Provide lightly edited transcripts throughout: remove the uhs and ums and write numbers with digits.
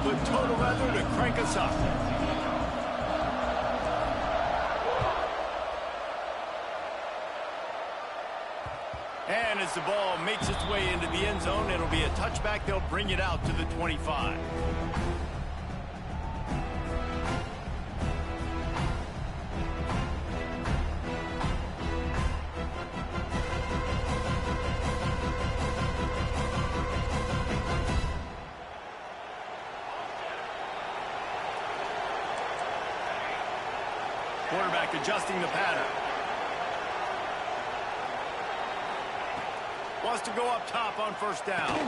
output total rather to crank us up. And as the ball makes its way into the end zone, it'll be a touchback. They'll bring it out to the 25. Quarterback adjusting the pattern. Wants to go up top on first down.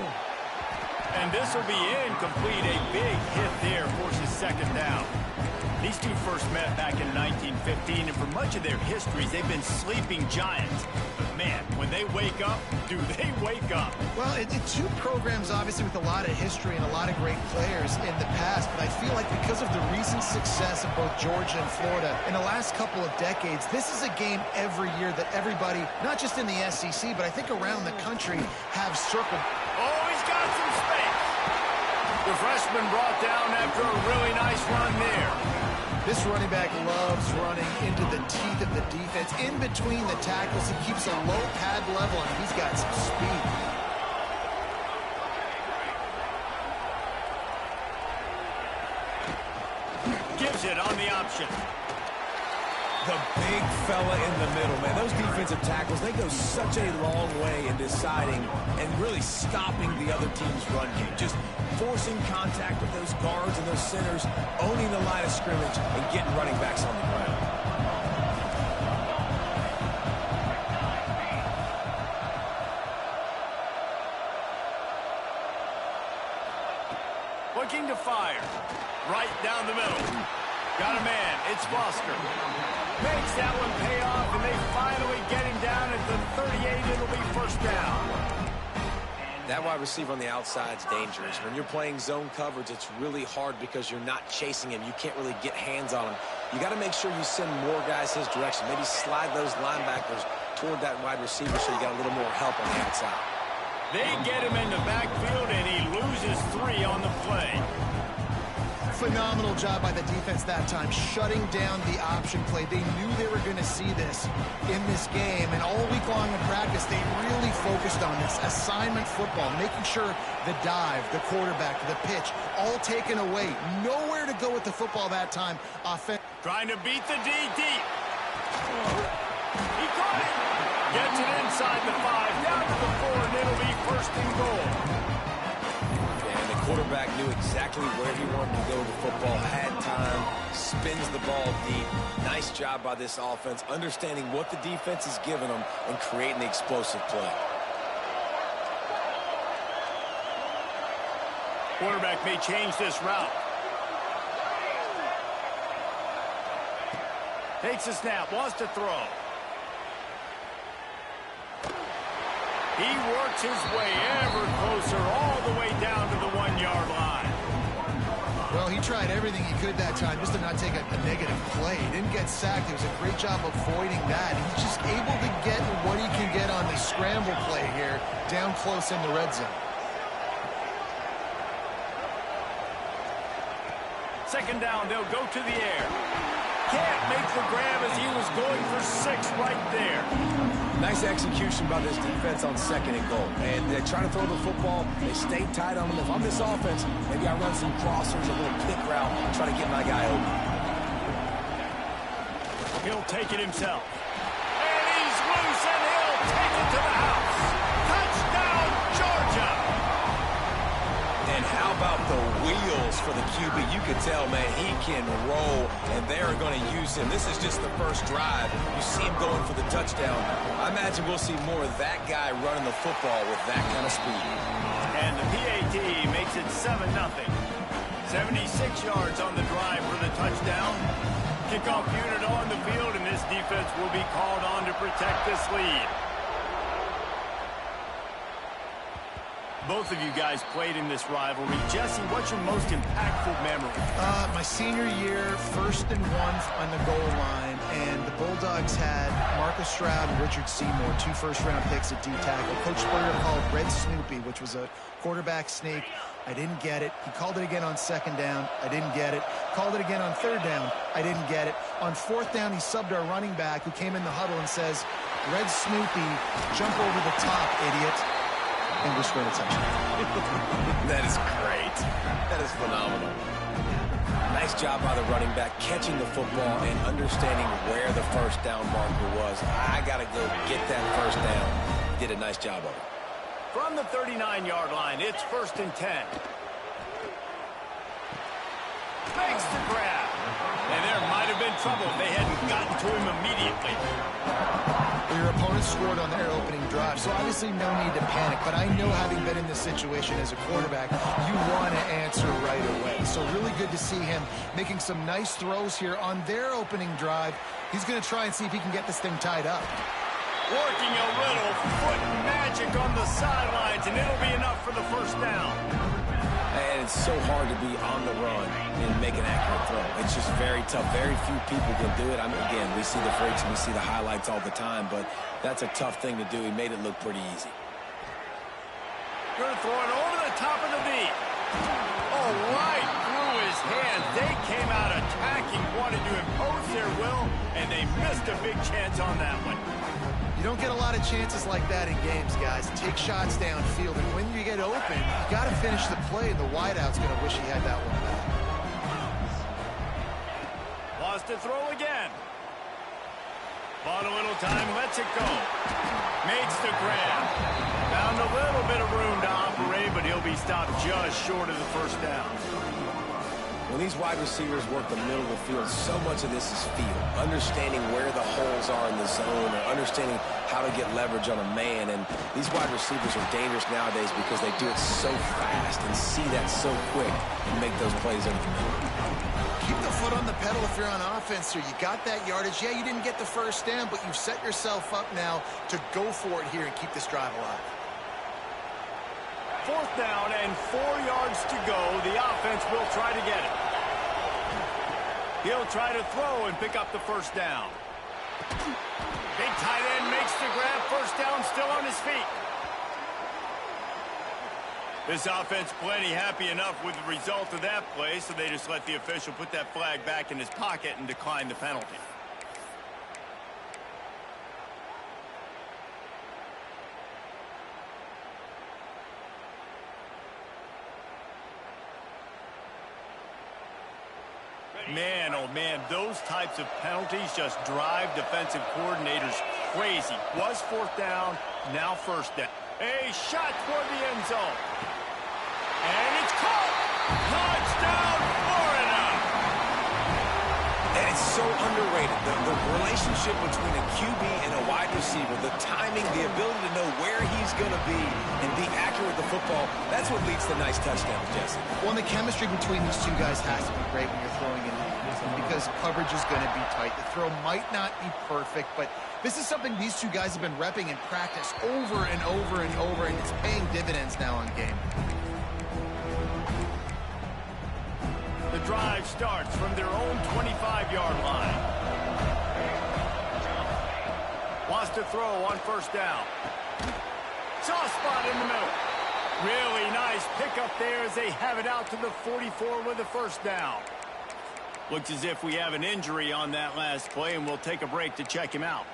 And this will be incomplete. A big hit there forces second down. These two first met back in 1915, and for much of their histories, they've been sleeping giants. But man, when they wake up, do they wake up? Well, it's two programs, obviously, with a lot of history and a lot of great players in the past, but I feel like because of the recent success of both Georgia and Florida in the last couple of decades, this is a game every year that everybody, not just in the SEC, but I think around the country, have circled. Oh, he's got some space. The freshman brought down after a really nice run there. This running back loves running into the teeth of the defense. In between the tackles, he keeps a low pad level, and he's got some speed. Gives it on the option. The big fella in the middle, man. Those defensive tackles, they go such a long way in deciding and really stopping the other team's run game. Just forcing contact with those guards and those centers, owning the line of scrimmage, and getting running backs on the ground. Looking to fire. Right down the middle. Got a man. It's Foster. Makes that one pay off, and they finally get him down at the 38. It'll be first down. That wide receiver on the outside is dangerous. When you're playing zone coverage, it's really hard because you're not chasing him. You can't really get hands on him. You got to make sure you send more guys his direction. Maybe slide those linebackers toward that wide receiver so you got a little more help on the outside. They get him in the backfield, and he loses 3 on the play. Phenomenal job by the defense that time, shutting down the option play. They knew they were going to see this in this game, and all week long in practice, they really focused on this assignment football, making sure the dive, the quarterback, the pitch, all taken away. Nowhere to go with the football that time. Trying to beat the D deep. He caught it. Gets it inside the 5, down to the 4, and it'll be first and goal. Quarterback knew exactly where he wanted to go with the football, had time, spins the ball deep. Nice job by this offense, understanding what the defense is giving them and creating the explosive play. Quarterback may change this route. Takes a snap, wants to throw. He works his way ever closer, all the way down to the 1-yard line. Well, he tried everything he could that time just to not take a negative play. He didn't get sacked. It was a great job avoiding that. He's just able to get what he can get on the scramble play here, down close in the red zone. Second down, they'll go to the air. Can't make the grab as he was going for 6 right there. Nice execution by this defense on second and goal. And they're trying to throw the football. They stay tight on them. If I'm this offense, maybe I run some crossers, a little pick route, try to get my guy open. He'll take it himself. And he's loose, and he'll take it to the house. Touchdown, Georgia! And how about the wheels for the QB? You can tell, man, he can roll, and they're going to use him. This is just the first drive. You see him going for the touchdown. I imagine we'll see more of that guy running the football with that kind of speed. And the PAT makes it 7-0. 76 yards on the drive for the touchdown. Kickoff unit on the field, and this defense will be called on to protect this lead. Both of you guys played in this rivalry. Jesse, what's your most impactful memory? My senior year, 1st and 1 on the goal line, and the Bulldogs had Marcus Stroud and Richard Seymour, 2 first-round picks at D-tackle. Coach Spurrier called Red Snoopy, which was a quarterback sneak. I didn't get it. He called it again on 2nd down. I didn't get it. Called it again on 3rd down. I didn't get it. On 4th down, he subbed our running back, who came in the huddle and says, Red Snoopy, jump over the top, idiot. And we scored a touchdown. That is great. That is phenomenal. Nice job by the running back catching the football and understanding where the first down marker was. I got to go get that first down. Did a nice job of it. From the 39-yard line, it's 1st and 10. Makes the grab. And there might have been trouble if they hadn't gotten to him immediately. Your opponent scored on their opening drive, so obviously no need to panic. But I know, having been in this situation as a quarterback, you want to answer right away. So really good to see him making some nice throws here on their opening drive. He's going to try and see if he can get this thing tied up. Working a little foot magic on the sidelines, and it'll be enough for the first down. And it's so hard to be on the run and make an accurate throw. It's just very tough. Very few people can do it. I mean, again, we see the freaks and we see the highlights all the time, but that's a tough thing to do. He made it look pretty easy. Going to throw it over the top of the knee. Oh, right through his hands. They came out attacking, wanted to impose their will, and they missed a big chance on that one. You don't get a lot of chances like that in games, guys. Take shots downfield, and when you get open, you got to finish the play. The wideout's going to wish he had that one back. Lost to throw again. Bought a little time, lets it go. Makes the grab. Found a little bit of room to operate, but he'll be stopped just short of the first down. When these wide receivers work the middle of the field, so much of this is feel. Understanding where the holes are in the zone, or understanding how to get leverage on a man. And these wide receivers are dangerous nowadays because they do it so fast and see that so quick and make those plays over the middle. Keep the foot on the pedal if you're on offense here. You got that yardage. Yeah, you didn't get the first down, but you've set yourself up now to go for it here and keep this drive alive. 4th down and 4 yards to go. The offense will try to get it. He'll try to throw and pick up the first down. Big tight end makes the grab. First down, still on his feet. This offense plenty happy enough with the result of that play, so they just let the official put that flag back in his pocket and decline the penalty. Man, oh man, those types of penalties just drive defensive coordinators crazy. Was 4th down, now first down. A shot toward the end zone. And it's caught! Touchdown, Florida! And it's so underrated. The relationship between a QB and a wide receiver, the timing, the ability to know where he's going to be and be accurate with the football, that's what leads to nice touchdowns, Jesse. Well, and the chemistry between these two guys has to be great when you're throwing in because coverage is going to be tight. The throw might not be perfect, but this is something these two guys have been repping in practice over and over and over, and it's paying dividends now on game. The drive starts from their own 25-yard line. Wants to throw on first down. Soft spot in the middle. Really nice pickup there as they have it out to the 44 with the first down. Looks as if we have an injury on that last play, and we'll take a break to check him out.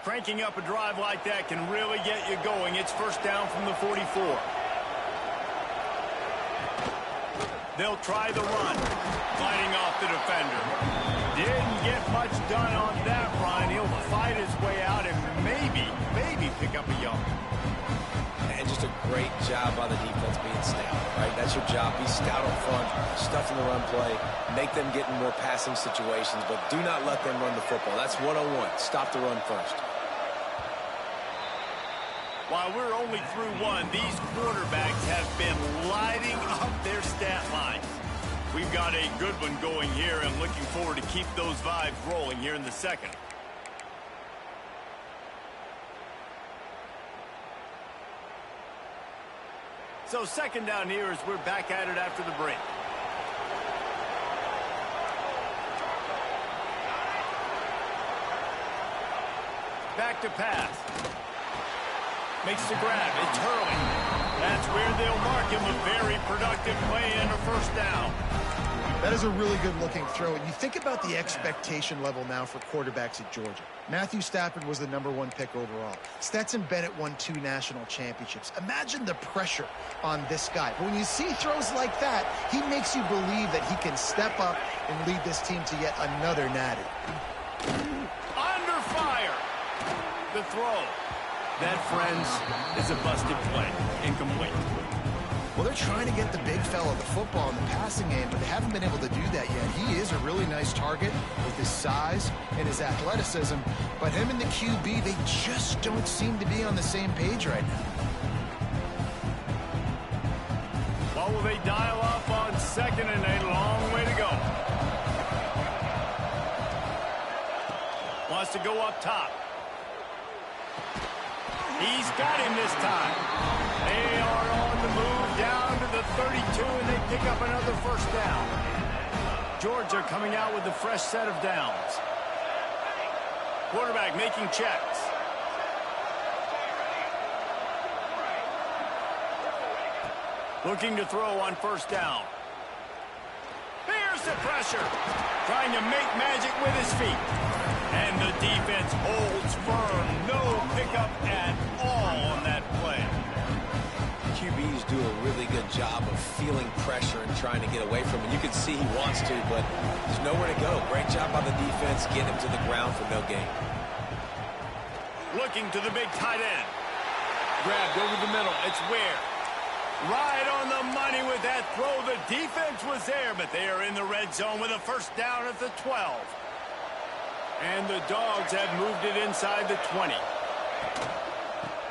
Cranking up a drive like that can really get you going. It's first down from the 44. They'll try the run, fighting off the defender. Didn't get much done on that run. He'll fight his way out and maybe pick up a yard. And just a great job by the defense being stout, right? That's your job. Be stout up front, stuff in the run play, make them get in more passing situations, but do not let them run the football. That's 101. Stop the run first. While we're only through one, these quarterbacks have been lighting up their stat lines. We've got a good one going here and looking forward to keep those vibes rolling here in the second. So second down here as we're back at it after the break. Back to pass. Makes the grab. It's Hurley. That's where they'll mark him. A very productive play and a first down. That is a really good-looking throw. And you think about the expectation level now for quarterbacks at Georgia. Matthew Stafford was the #1 pick overall. Stetson Bennett won 2 national championships. Imagine the pressure on this guy. But when you see throws like that, he makes you believe that he can step up and lead this team to yet another natty. Under fire. The throw. That, friends, is a busted play. Incomplete. Well, they're trying to get the big fella the football in the passing game, but they haven't been able to do that yet. He is a really nice target with his size and his athleticism, but him and the QB, they just don't seem to be on the same page right now. Well, will they dial up on second and a long way to go? Wants to go up top. He's got him this time. They are on the move down to the 32, and they pick up another first down. Georgia coming out with a fresh set of downs. Quarterback making checks. Looking to throw on first down. Here's the pressure. Trying to make magic with his feet. And the defense holds firm. No pickup at all on that play. QBs do a really good job of feeling pressure and trying to get away from it. You can see he wants to, but there's nowhere to go. Great job by the defense getting him to the ground for no gain. Looking to the big tight end. Grabbed over the middle. It's Ware. Right on the money with that throw. The defense was there, but they are in the red zone with a first down at the 12. And the Dogs have moved it inside the 20.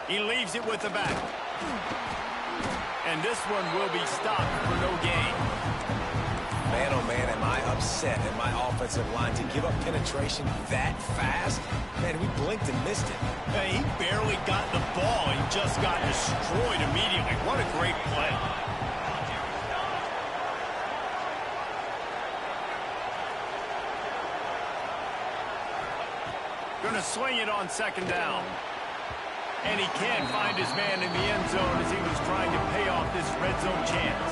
He leaves it with the back. And this one will be stopped for no gain. Man, oh man, am I upset at my offensive line to give up penetration that fast? Man, we blinked and missed it. Hey, he barely got the ball. He just got destroyed immediately. What a great play. Going to swing it on second down. And he can't find his man in the end zone as he was trying to pay off this red zone chance.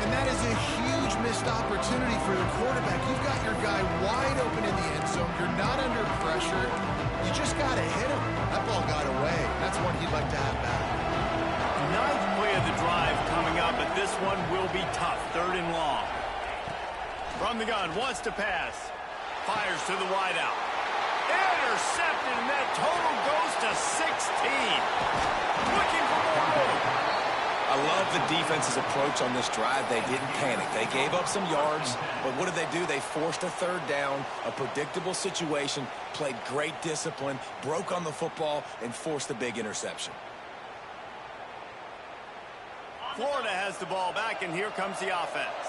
And that is a huge missed opportunity for the quarterback. You've got your guy wide open in the end zone. You're not under pressure. You just got to hit him. That ball got away. That's one he'd like to have back. Ninth play of the drive coming up, but this one will be tough. Third and long. From the gun, wants to pass. Fires to the wideout. Intercepted, and that total goes to 16. Looking for more room. I love the defense's approach on this drive. They didn't panic. They gave up some yards, but what did they do? They forced a third down, a predictable situation, played great discipline, broke on the football, and forced a big interception. Florida has the ball back, and here comes the offense.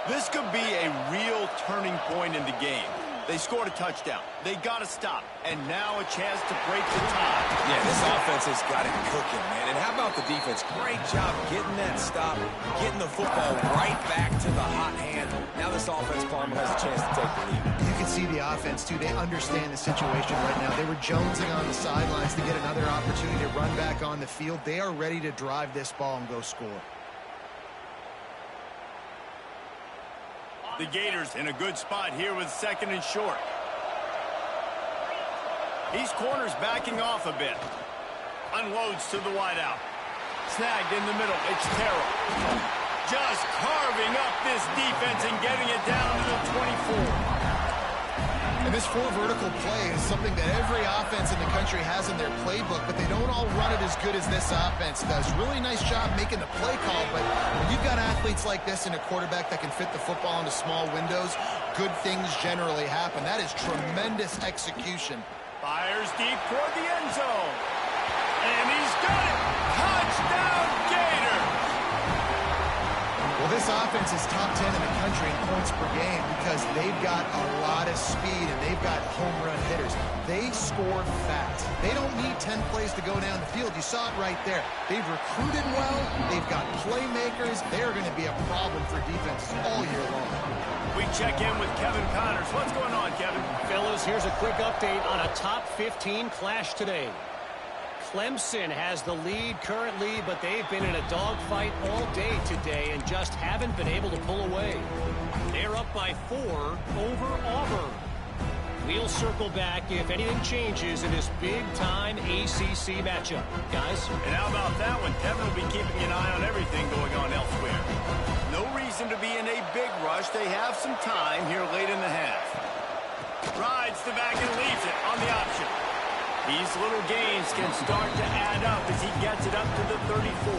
This could be a real turning point in the game. They scored a touchdown. They got to stop. And now a chance to break the tie. Yeah, this offense has got it cooking, man. And how about the defense? Great job getting that stop, getting the football right back to the hot hand. Now this offense, Palmer, has a chance to take the lead. You can see the offense, too. They understand the situation right now. They were jonesing on the sidelines to get another opportunity to run back on the field. They are ready to drive this ball and go score. The Gators in a good spot here with second and short. These corners backing off a bit. Unloads to the wideout. Snagged in the middle. It's Terrell. Just carving up this defense and getting it down to the 24. And this 4 vertical play is something that every offense in the country has in their playbook, but they don't all run it as good as this offense does. Really nice job making the play call, but when you've got athletes like this and a quarterback that can fit the football into small windows, good things generally happen. That is tremendous execution. Fires deep toward the end zone. And he's got it. Touchdown, Gators! Well, This offense is top 10 in the country in points per game because they've got a lot of speed and they've got home run hitters. They score fast. They don't need 10 plays to go down the field. You saw it right there. They've recruited well. They've got playmakers. They're going to be a problem for defenses all year long. We check in with Kevin Connors. What's going on, Kevin? Fellas, here's a quick update on a top 15 clash today. Clemson has the lead currently, but they've been in a dogfight all day today and just haven't been able to pull away. They're up by 4 over Auburn. We'll circle back if anything changes in this big-time ACC matchup. Guys? And how about that one? Kevin will be keeping an eye on everything going on elsewhere. No reason to be in a big rush. They have some time here late in the half. Rides the back and leaves it on the option. These little gains can start to add up as he gets it up to the 34.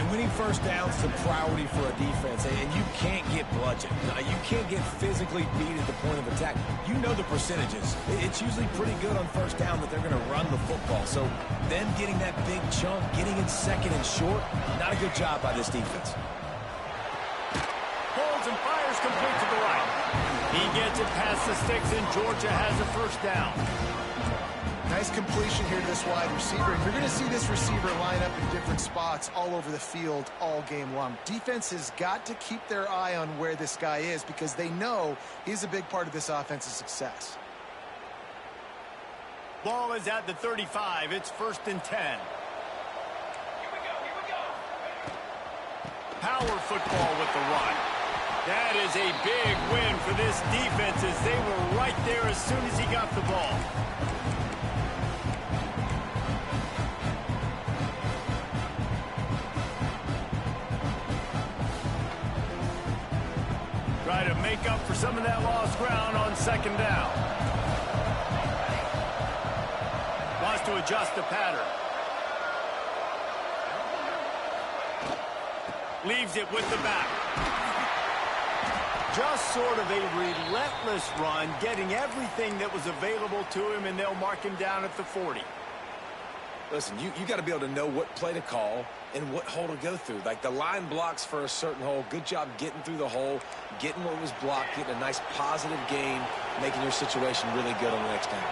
And winning first down is a priority for a defense, and you can't get bludgeoned. You can't get physically beat at the point of attack. You know the percentages. It's usually pretty good on first down that they're going to run the football. So them getting that big chunk, getting it second and short, not a good job by this defense. Holds and fires complete to the right. He gets it past the sticks, and Georgia has a first down. Nice completion here to this wide receiver. And you're going to see this receiver line up in different spots all over the field all game long. Defense has got to keep their eye on where this guy is because they know he's a big part of this offense's success. Ball is at the 35. It's 1st and 10. Here we go. Power football with the run. That is a big win for this defense as they were right there as soon as he got the ball. Try to make up for some of that lost ground on 2nd down. Wants to adjust the pattern. Leaves it with the back. Just sort of a relentless run, getting everything that was available to him, and they'll mark him down at the 40. Listen, you got to be able to know what play to call and what hole to go through. Like the line blocks for a certain hole. Good job getting through the hole, getting what was blocked, getting a nice positive gain, making your situation really good on the next down.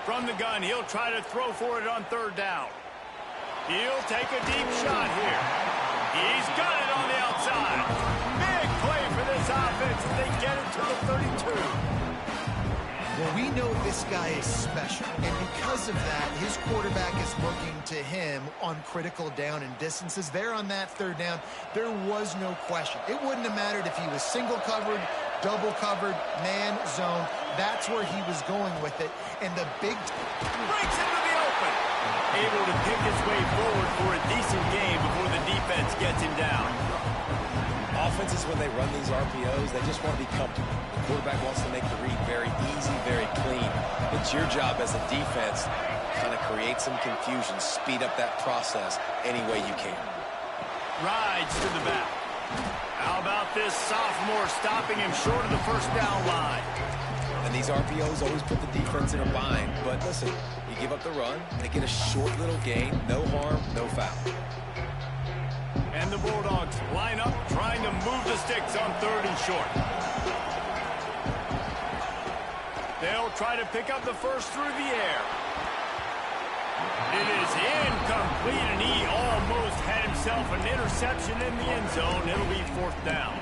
From the gun, he'll try to throw for it on 3rd down. He'll take a deep shot here. He's got it on the outside. Big play for this offense as they get it to the 32. Well, we know this guy is special, and because of that, his quarterback is looking to him on critical down and distances. There on that 3rd down, there was no question. It wouldn't have mattered if he was single covered, double covered, man, zone. That's where he was going with it, and the big breaks into the open. Able to pick his way forward for a decent game before the defense gets him down. Offenses, when they run these RPOs, they just want to be comfortable. The quarterback wants to make the read very easy, very clean. It's your job as a defense to kind of create some confusion, speed up that process any way you can. Rides to the back. How about this sophomore stopping him short of the 1st down line? And these RPOs always put the defense in a bind. But listen, you give up the run, they get a short little gain, no harm, no foul. And the Bulldogs line up, trying to move the sticks on 3rd and short. They'll try to pick up the first through the air. It is incomplete, and he almost had himself an interception in the end zone. It'll be 4th down.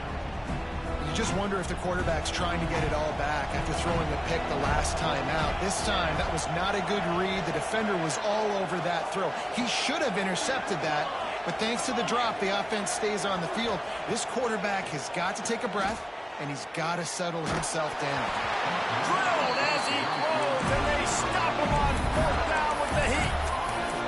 You just wonder if the quarterback's trying to get it all back after throwing a pick the last time out. This time, that was not a good read. The defender was all over that throw. He should have intercepted that, but thanks to the drop, the offense stays on the field. This quarterback has got to take a breath, and he's got to settle himself down. Drilled as he rolls, and they stop him on 4th down with the heat.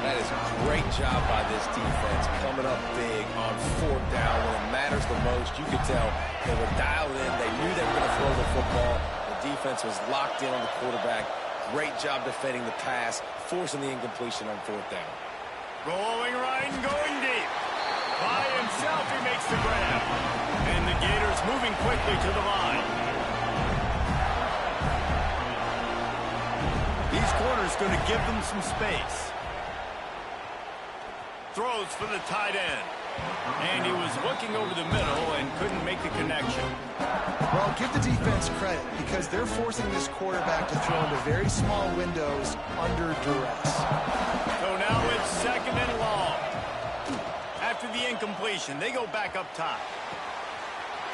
That is a great job by this defense, coming up big on 4th down when it matters the most. You could tell they were dialed in. They knew they were going to throw the football. The defense was locked in on the quarterback. Great job defending the pass, forcing the incompletion on 4th down. Rolling right and going deep. By himself, he makes the grab. And the Gators moving quickly to the line. these corners going to give them some space. Throws for the tight end. And he was looking over the middle and couldn't make the connection. Well, give the defense credit because they're forcing this quarterback to throw into very small windows under duress. So now it's second and long. After the incompletion, they go back up top.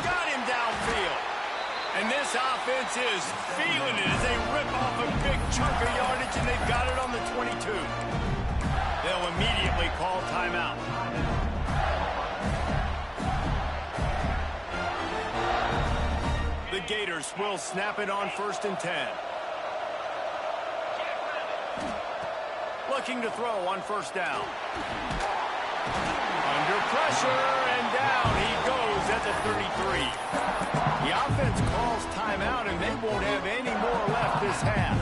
Got him downfield. And this offense is feeling it as they rip off a big chunk of yardage, and they've got it on the 22. They'll immediately call timeout. The Gators will snap it on 1st and 10. Looking to throw on 1st down. Under pressure, and down he goes at the 33. The offense calls timeout, and they won't have any more left this half.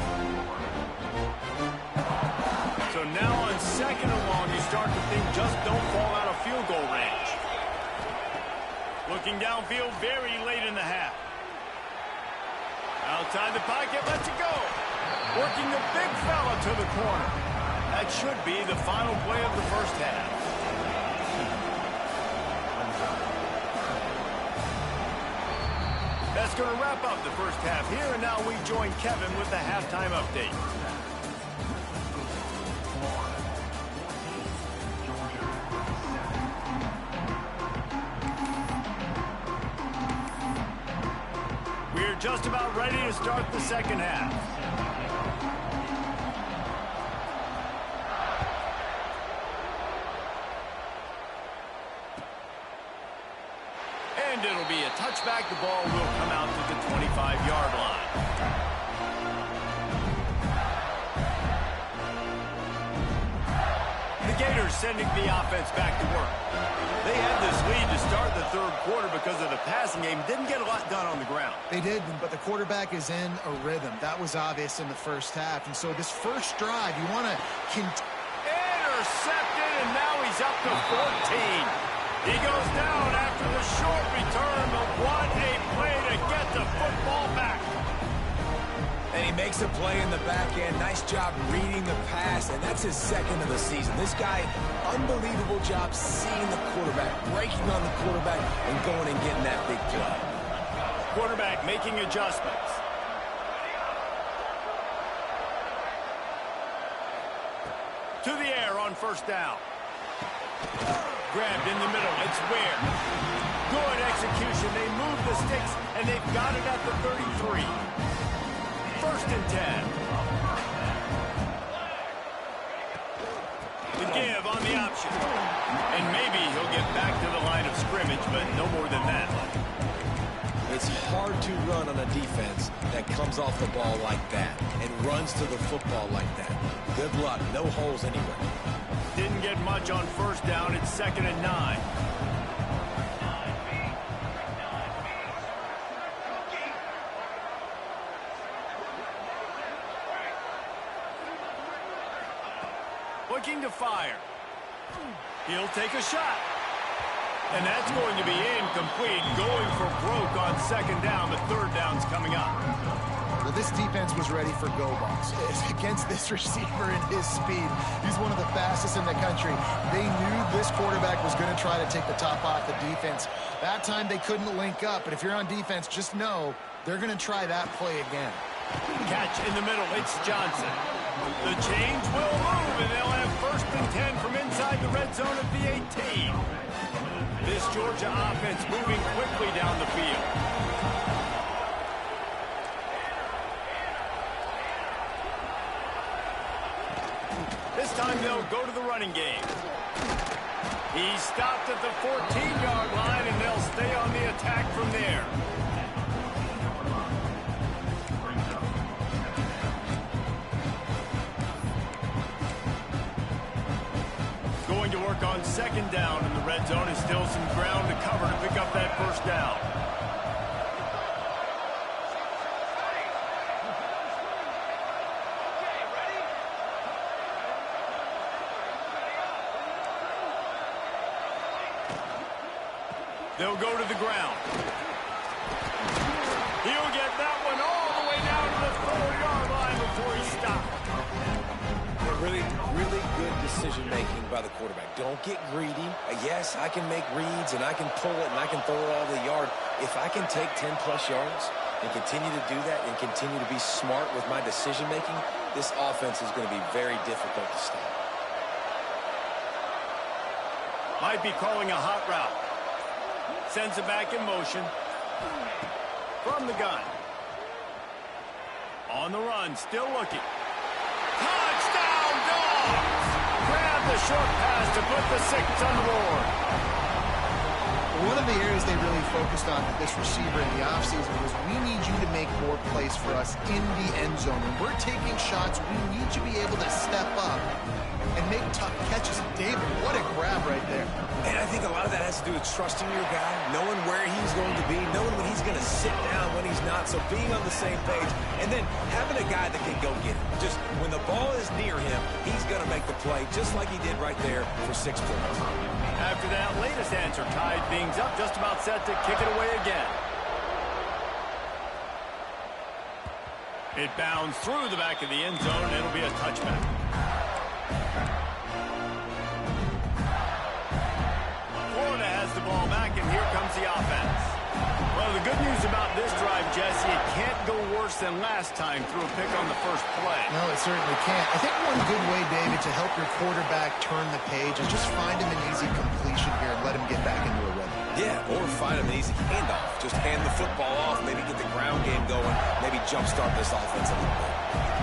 So now on 2nd and long, you start to think just don't fall out of field goal range. Looking downfield very late in the half. Outside the pocket, lets it go. Working the big fella to the corner. That should be the final play of the first half. That's going to wrap up the first half here, and now we join Kevin with the halftime update. We're just about ready to start the second half. And it'll be a touchback. The ball will come out to the 25-yard line. The Gators sending the offense back to work. They had this lead to start the third quarter because of the passing game. Didn't get a lot done on the ground. They did, but the quarterback is in a rhythm. That was obvious in the first half. And so this first drive, you want to intercepted, and now he's up to 14. He goes down after the short return, but what a play to get the football back. And he makes a play in the back end. Nice job reading the pass, and that's his second of the season. This guy, unbelievable job seeing the quarterback, breaking on the quarterback, and going and getting that big play. Quarterback making adjustments. To the air on 1st down. Grabbed in the middle. It's Ware. Good execution. They move the sticks, and they've got it at the 33. 1st and 10. The give on the option. And maybe he'll get back to the line of scrimmage, but no more than that. It's hard to run on a defense that comes off the ball like that and runs to the football like that. Good luck. No holes anywhere. Didn't get much on 1st down. It's 2nd and 9. Looking to fire. He'll take a shot. And that's going to be incomplete. Going for broke on 2nd down. The 3rd down's coming up. Well, this defense was ready for go balls. Against this receiver and his speed, he's one of the fastest in the country. They knew this quarterback was going to try to take the top off the defense. That time they couldn't link up, but if you're on defense, just know they're going to try that play again. Catch in the middle. It's Johnson. The change will move, and they'll have 1st and 10 from inside the red zone at the 18. This Georgia offense moving quickly down the field. This time they'll go to the running game. He stopped at the 14-yard line, and they'll stay on the attack from there. Going to work on 2nd down in the red zone. Is still some ground to cover to pick up that 1st down. They'll go to the ground. He'll get that one all the way down to the 4-yard line before he stopped. by the quarterback. Don't get greedy. Yes, I can make reads, and I can pull it, and I can throw it all the yard. If I can take 10-plus yards and continue to do that and continue to be smart with my decision-making, this offense is going to be very difficult to stop. Might be calling a hot route. Sends it back in motion. From the gun. On the run, still looking. Touchdown, Dogs! Grab the short pass to put the 6 on the board. One of the areas they really focused on with this receiver in the offseason was we need you to make more plays for us in the end zone. When we're taking shots, we need you to be able to step up and make tough catches. David, what a grab right there. And I think a lot of that has to do with trusting your guy, knowing where he's going to be, knowing when he's going to sit down, when he's not, so being on the same page, and then having a guy that can go get it. Just when the ball is near him, he's going to make the play, just like he did right there for 6 points. After that latest answer, tied things up, just about set to kick it away again. It bounds through the back of the end zone, and it'll be a touchback. Florida has the ball back, and here comes the offense. Well, the good news about this drive, Jesse, it can't go worse than last time through a pick on the first play. No, it certainly can't. I think one good way, David, to help your quarterback turn the page is just find him an easy completion here and let him get back into a rhythm. Yeah, or find him an easy handoff. Just hand the football off, maybe get the ground game going, maybe jumpstart this offense a little bit.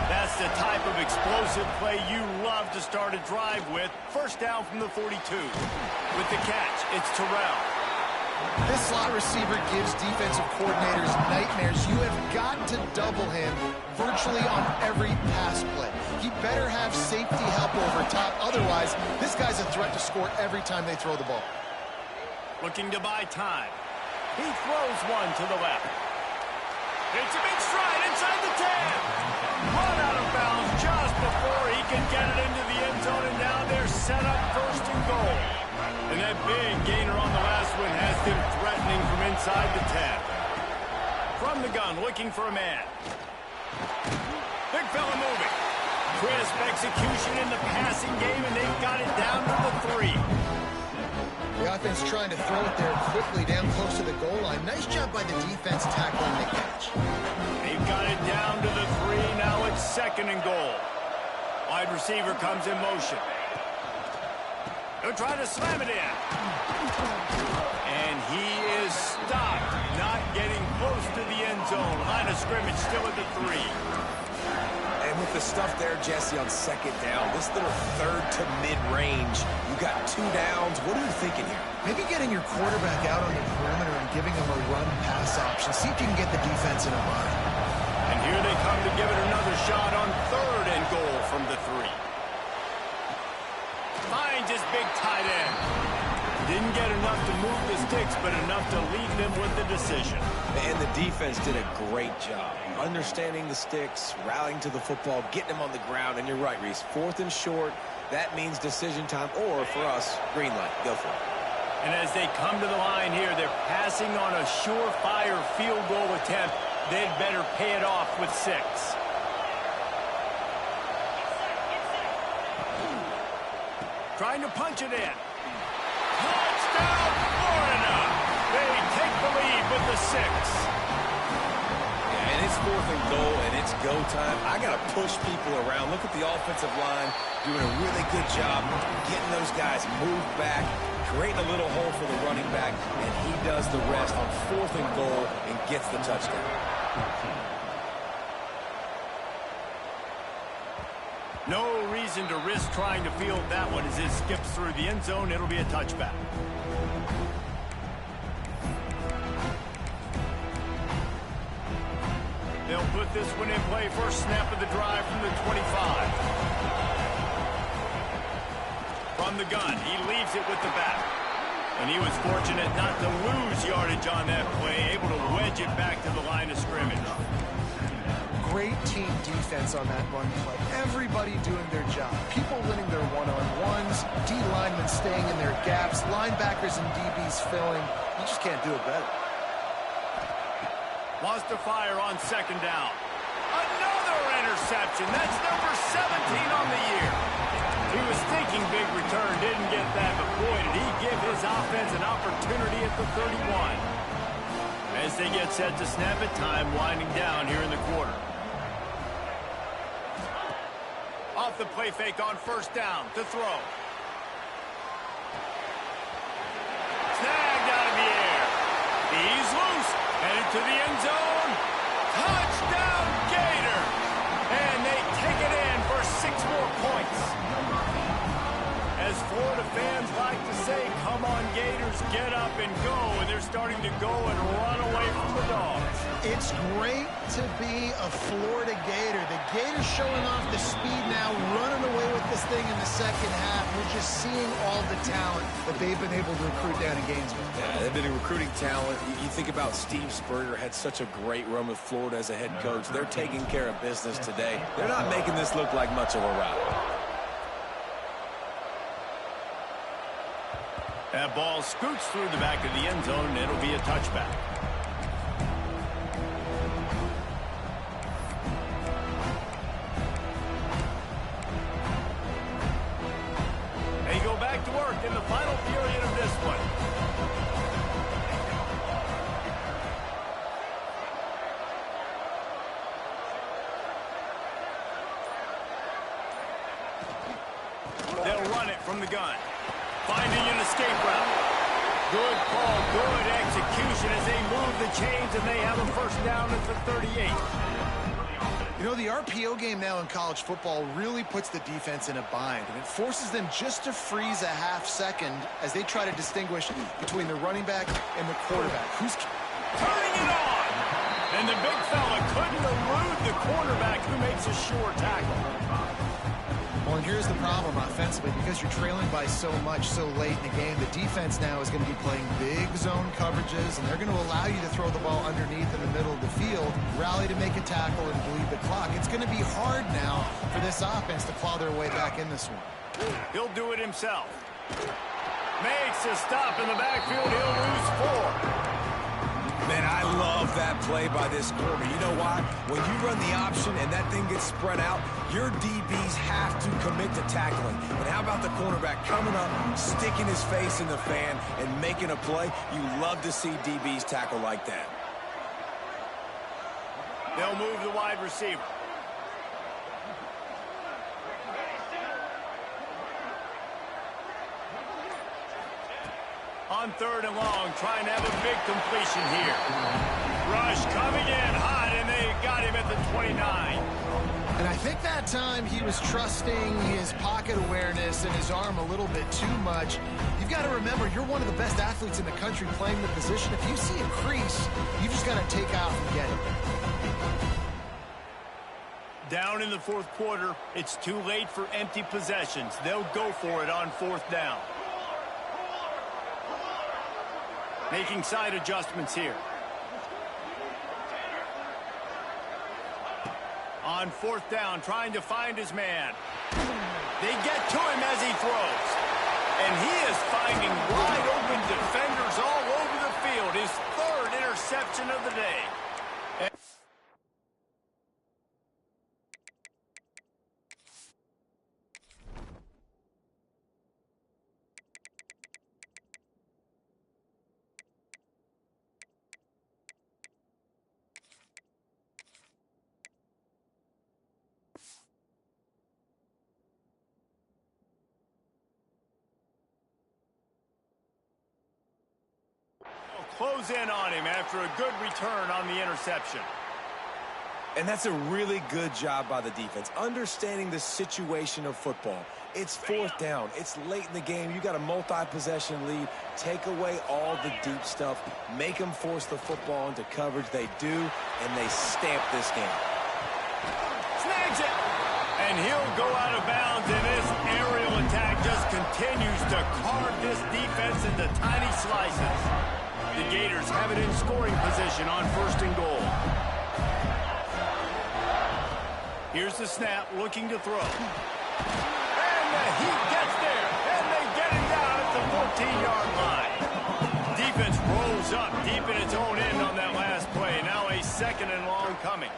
That's the type of explosive play you love to start a drive with. First down from the 42. With the catch, it's Terrell. This slot receiver gives defensive coordinators nightmares. You have got to double him virtually on every pass play. He better have safety help over top. Otherwise, this guy's a threat to score every time they throw the ball. Looking to buy time. He throws one to the left. It's a big stride inside the 10. Run out of bounds just before he can get it into the end zone, and now they're set up first and goal. And that big gainer on the last one has them threatening from inside the 10. From the gun, looking for a man. Big fella moving. Crisp execution in the passing game, and they've got it down to the 3. The offense trying to throw it there quickly down close to the goal line. Nice job by the defense tackling the catch. They've got it down to the 3. Now it's second and goal. Wide receiver comes in motion. He'll try to slam it in. And he is stopped, not getting close to the end zone. Line of scrimmage still at the 3. And with the stuff there, Jesse, on second down, this little third to mid-range, you got 2 downs. What are you thinking here? Maybe getting your quarterback out on the perimeter and giving him a run-pass option. See if you can get the defense in a bind. And here they come to give it another shot on third and goal from the 3. Finds his big tight end. Didn't get enough to move the sticks, but enough to leave them with the decision. And the defense did a great job understanding the sticks, rallying to the football, getting them on the ground. And you're right, Reese, 4th and short, that means decision time, or for us, green light. Go for it. And as they come to the line here, they're passing on a surefire field goal attempt. They'd better pay it off with 6. Trying to punch it in. Touchdown, Florida! They take the lead with the 6. Yeah, and it's 4th and goal, and it's go time. I got to push people around. Look at the offensive line doing a really good job getting those guys moved back, creating a little hole for the running back, and he does the rest on 4th and goal and gets the touchdown. No reason to risk trying to field that one as it skips through the end zone. It'll be a touchback. They'll put this one in play. First snap of the drive from the 25. From the gun, he leaves it with the back. And he was fortunate not to lose yardage on that play, able to wedge it back to the line of scrimmage. Great team defense on that run play. Everybody doing their job. People winning their one-on-ones, D linemen staying in their gaps, linebackers and DBs filling. You just can't do it better. Wants to fire on second down. Another interception. That's number 17 on the year. He was thinking Making big return, didn't get that, but boy, did he give his offense an opportunity at the 31. As they get set to snap it, time winding down here in the quarter. Off the play fake on first down to throw. Snagged out of the air. He's loose. Headed to the end zone. Touchdown, Gators! And they take it in for 6 more points. As Florida fans like to say, come on, Gators, get up and go. And they're starting to go and run away from the Dogs. It's great to be a Florida Gator. The Gators showing off the speed now, running away with this thing in the second half. We're just seeing all the talent that they've been able to recruit down in Gainesville. Yeah, they've been recruiting talent. You think about Steve Spurrier had such a great run with Florida as a head coach. They're taking care of business today. They're not making this look like much of a rout. That ball scoots through the back of the end zone, and it'll be a touchback. They go back to work in the final period of this one. They'll run it from the gun. Finding an escape route. Good call, good execution as they move the chains, and they have a first down at the 38. You know, the RPO game now in college football really puts the defense in a bind, and it forces them just to freeze a half second as they try to distinguish between the running back and the quarterback. Who's turning it on? And the big fella couldn't elude the quarterback who makes a sure tackle. Well, and here's the problem offensively. Because you're trailing by so much so late in the game, the defense now is going to be playing big zone coverages, and they're going to allow you to throw the ball underneath in the middle of the field, rally to make a tackle, and bleed the clock. It's going to be hard now for this offense to claw their way back in this one. He'll do it himself. Makes a stop in the backfield. He'll lose 4. Man, I love that play by this corner. You know why? When you run the option and that thing gets spread out, your DBs have to commit to tackling. And how about the cornerback coming up, sticking his face in the fan, and making a play? You love to see DBs tackle like that. They'll move the wide receiver. On 3rd and long, trying to have a big completion here. Rush coming in hot, and they got him at the 29. And I think that time he was trusting his pocket awareness and his arm a little bit too much. You've got to remember, you're one of the best athletes in the country playing the position. If you see a crease, you just got to take off and get it. Down in the 4th quarter, it's too late for empty possessions. They'll go for it on 4th down. Making side adjustments here. On 4th down, trying to find his man. They get to him as he throws. And he is finding wide open defenders all over the field. His 3rd interception of the day. Close in on him after a good return on the interception. And that's a really good job by the defense, understanding the situation of football. It's 4th down. It's late in the game. You got a multi-possession lead. Take away all the deep stuff. Make them force the football into coverage. They do, and they stamp this game. Snags it. And he'll go out of bounds, and this aerial attack just continues to carve this defense into tiny slices. The Gators have it in scoring position on 1st and goal. Here's the snap, looking to throw. And the heat gets there, and they get him down at the 14-yard line. Defense rolls up deep in its own end on that last play. Now a 2nd and long coming.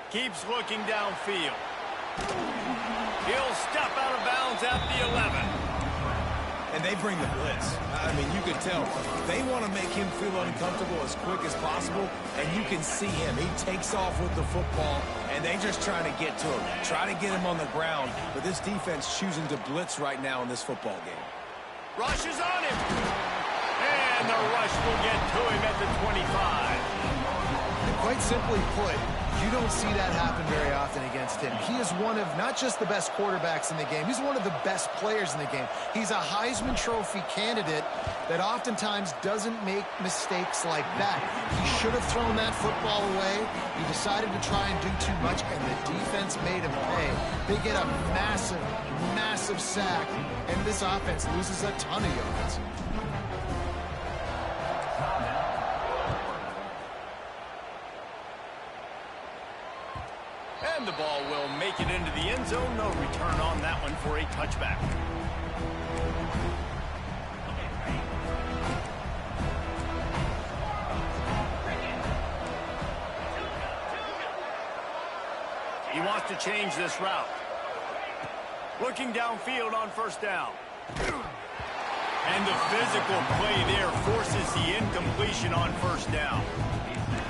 Keeps looking downfield. He'll step out of bounds at the 11. And they bring the blitz. I mean, you can tell they want to make him feel uncomfortable as quick as possible, and you can see him. He takes off with the football, and they just trying to get to him, try to get him on the ground. But this defense choosing to blitz right now in this football game. Rush is on him. And the rush will get to him at the 25. And quite simply put, you don't see that happen very often against him. He is one of not just the best quarterbacks in the game, he's one of the best players in the game. He's a Heisman Trophy candidate that oftentimes doesn't make mistakes like that. He should have thrown that football away. He decided to try and do too much, and the defense made him pay. They get a massive, massive sack, and this offense loses a ton of yards. And the ball will make it into the end zone. No return on that one for a touchback. He wants to change this route. Looking downfield on first down. And the physical play there forces the incompletion on first down.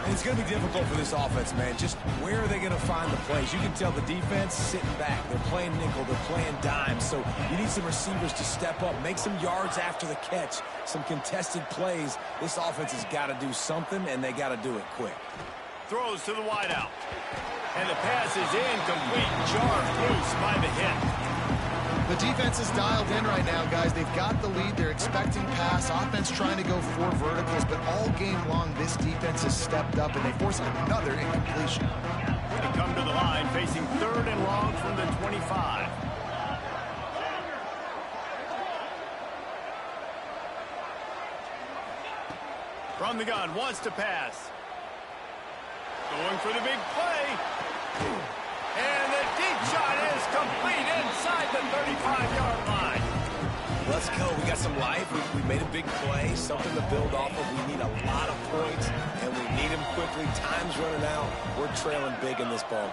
And it's going to be difficult for this offense, man. Just where are they going to find the plays? You can tell the defense sitting back. They're playing nickel. They're playing dime. So you need some receivers to step up, make some yards after the catch, some contested plays. This offense has got to do something, and they got to do it quick. Throws to the wideout. And the pass is incomplete. Jarred loose by the hit. The defense is dialed in right now, guys. They've got the lead. They're expecting pass. Offense trying to go 4 verticals, but all game long, this defense has stepped up, and they force another incompletion. They come to the line, facing 3rd and long from the 25. From the gun, wants to pass. Going for the big play. And the deep shot is complete inside the 35-yard line. Let's go. We got some life. We made a big play, something to build off of. We need a lot of points, and we need them quickly. Time's running out. We're trailing big in this ball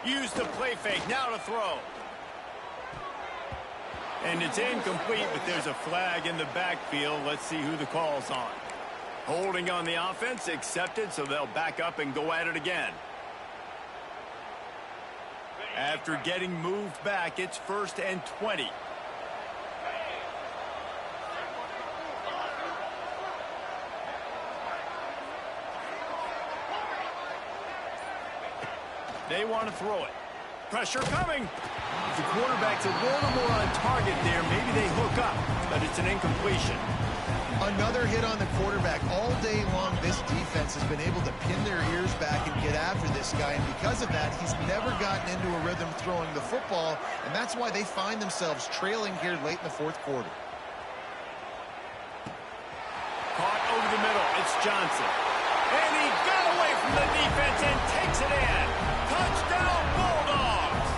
game. Use the play fake. Now to throw. And it's incomplete, but there's a flag in the backfield. Let's see who the call's on. Holding on the offense, accepted, so they'll back up and go at it again. After getting moved back, it's 1st and 20. They want to throw it. Pressure coming. If the quarterback's a little more on target there, maybe they hook up, but it's an incompletion. Another hit on the quarterback. All day long, this defense has been able to pin their ears back and get after this guy, and because of that, he's never gotten into a rhythm throwing the football, and that's why they find themselves trailing here late in the 4th quarter. Caught over the middle. It's Johnson. And he got away from the defense and takes it in. Touchdown, Bulldogs!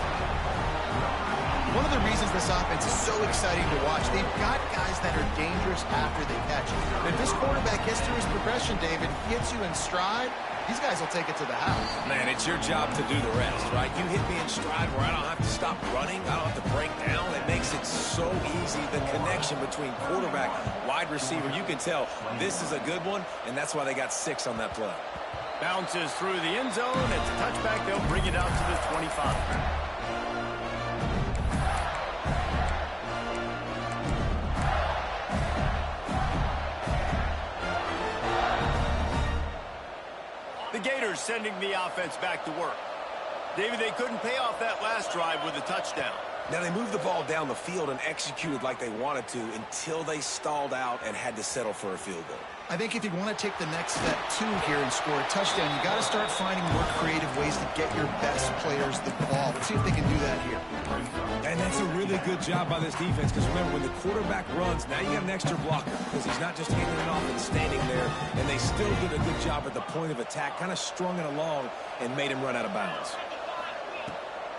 One of the reasons this offense is so exciting to watch, they've got guys that are dangerous after they catch it. If this quarterback gets through his progression, David, hits you in stride, these guys will take it to the house. Man, it's your job to do the rest, right? You hit me in stride where I don't have to stop running. I don't have to break down. It makes it so easy. The connection between quarterback, wide receiver, you can tell this is a good one, and that's why they got 6 on that play. Bounces through the end zone. It's a touchback. They'll bring it out to the 25. The Gators sending the offense back to work. David, they couldn't pay off that last drive with a touchdown. Now, they moved the ball down the field and executed like they wanted to until they stalled out and had to settle for a field goal. I think if you want to take the next step, too, here and score a touchdown, you got to start finding more creative ways to get your best players the ball. Let's see if they can do that here. And that's a really good job by this defense, because remember, when the quarterback runs, now you got an extra blocker, because he's not just handing it off and standing there, and they still did a good job at the point of attack, kind of strung it along and made him run out of bounds.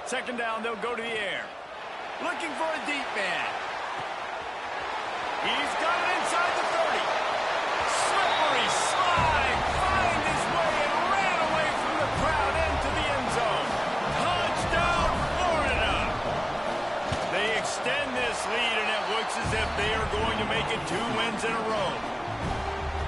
2nd down, they'll go to the air. Looking for a deep man. He's got it inside the 30. Slippery slide. Find his way and ran away from the crowd into the end zone. Touchdown! 2 wins in a row.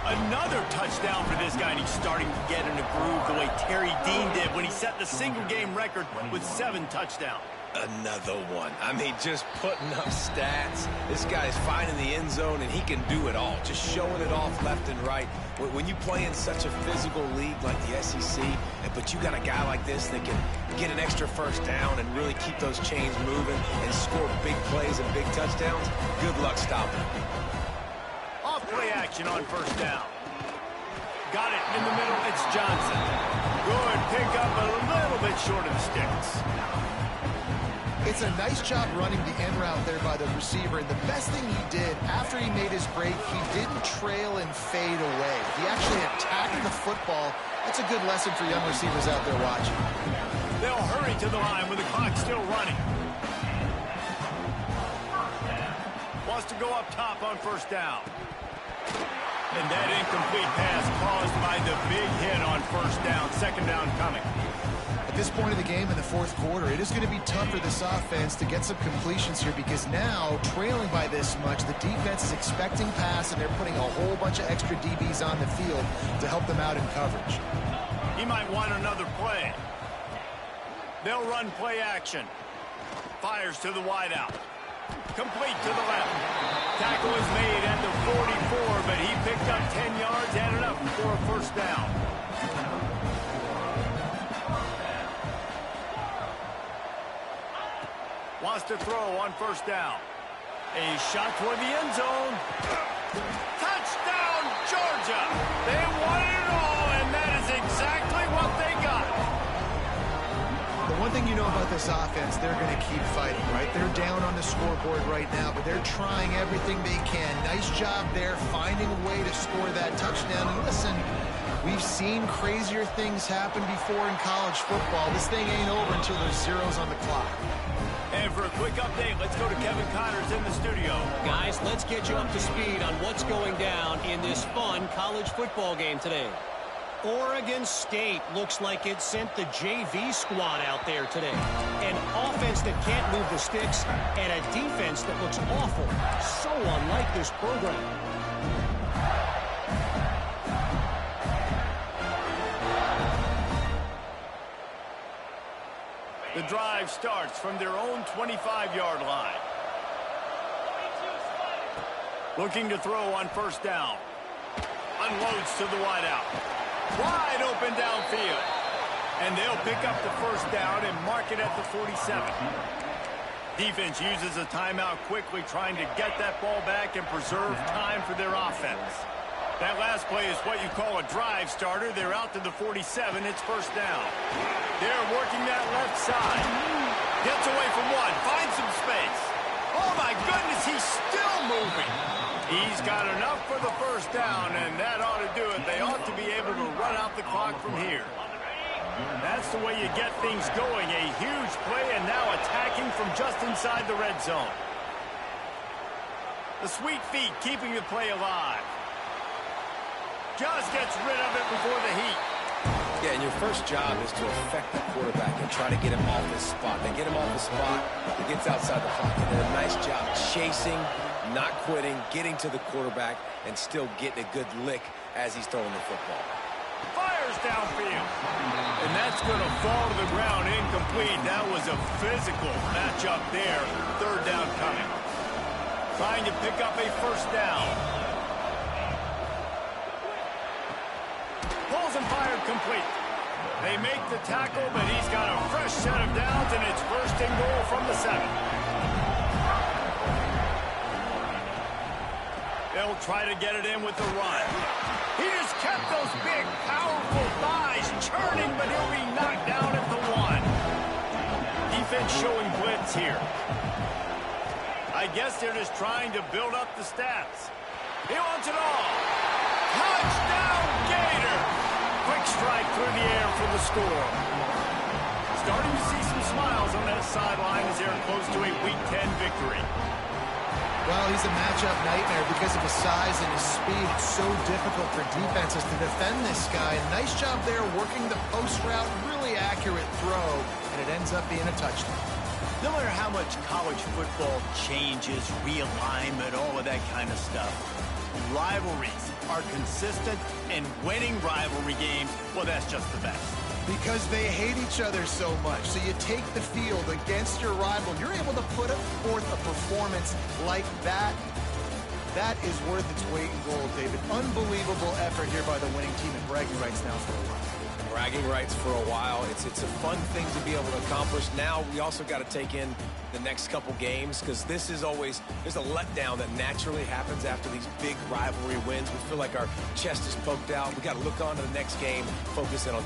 Another touchdown for this guy, and he's starting to get in a groove the way Terry Dean did when he set the single-game record with 7 touchdowns. Another one. I mean, just putting up stats. This guy's finding the end zone, and he can do it all. Just showing it off left and right. When you play in such a physical league like the SEC, but you got a guy like this that can get an extra first down and really keep those chains moving and score big plays and big touchdowns, good luck stopping him. Off play action on first down. Got it in the middle. It's Johnson. Good pick up a little bit short of the sticks. It's a nice job running the end route there by the receiver, and the best thing he did after he made his break, he didn't trail and fade away. He actually attacked the football. That's a good lesson for young receivers out there watching. They'll hurry to the line with the clock still running. Wants to go up top on first down. And that incomplete pass caused by the big hit on first down. Second down coming. At this point of the game in the fourth quarter, it is going to be tough for this offense to get some completions here because now, trailing by this much, the defense is expecting pass, and they're putting a whole bunch of extra DBs on the field to help them out in coverage. He might want another play. They'll run play action. Fires to the wideout. Complete to the left. Tackle is made at the 44, but he picked up 10 yards, added up for a first down. Wants to throw on first down. A shot toward the end zone. Touchdown, Georgia! They won it all, and that is exactly what they got. The one thing you know about this offense, they're going to keep fighting, right? They're down on the scoreboard right now, but they're trying everything they can. Nice job there, finding a way to score that touchdown. And listen, we've seen crazier things happen before in college football. This thing ain't over until there's zeros on the clock. And for a quick update, let's go to Kevin Connors in the studio. Guys, let's get you up to speed on what's going down in this fun college football game today. Oregon State looks like it sent the JV squad out there today. An offense that can't move the sticks and a defense that looks awful. So unlike this program. The drive starts from their own 25-yard line. Looking to throw on first down. Unloads to the wideout. Wide open downfield. And they'll pick up the first down and mark it at the 47. Defense uses a timeout quickly, trying to get that ball back and preserve time for their offense. That last play is what you call a drive starter. They're out to the 47. It's first down. They're working that left side. Gets away from one. Finds some space. Oh, my goodness, he's still moving. He's got enough for the first down, and that ought to do it. They ought to be able to run out the clock from here. That's the way you get things going. A huge play, and now attacking from just inside the red zone. The sweet feet keeping the play alive. Just gets rid of it before the heat. Yeah, and your first job is to affect the quarterback and try to get him off his spot. They get him off the spot, he gets outside the pocket. They did a nice job chasing, not quitting, getting to the quarterback, and still getting a good lick as he's throwing the football. Fires downfield. And that's going to fall to the ground incomplete. That was a physical matchup there. Third down coming. Trying to pick up a first down. Pulls and fired complete. They make the tackle, but he's got a fresh set of downs, and it's first and goal from the 7. They'll try to get it in with the run. He just kept those big, powerful thighs churning, but he'll be knocked down at the 1. Defense showing blitz here. I guess they're just trying to build up the stats. He wants it all. Touchdown, Gator! Quick strike through the air for the score. Starting to see some smiles on that sideline as they're close to a Week 10 victory. Well, he's a matchup nightmare because of his size and his speed. It's so difficult for defenses to defend this guy. Nice job there working the post route. Really accurate throw, and it ends up being a touchdown. No matter how much college football changes, realignment, all of that kind of stuff, rivalries are consistent, and winning rivalry games, well, that's just the best. Because they hate each other so much. So you take the field against your rival, you're able to put forth a performance like that. That is worth its weight in gold, David. Unbelievable effort here by the winning team, and bragging rights now for a while. Bragging rights for a while. It's a fun thing to be able to accomplish. Now we also got to take in the next couple games, because this is always, there's a letdown that naturally happens after these big rivalry wins. We feel like our chest is poked out. We got to look on to the next game, focus in on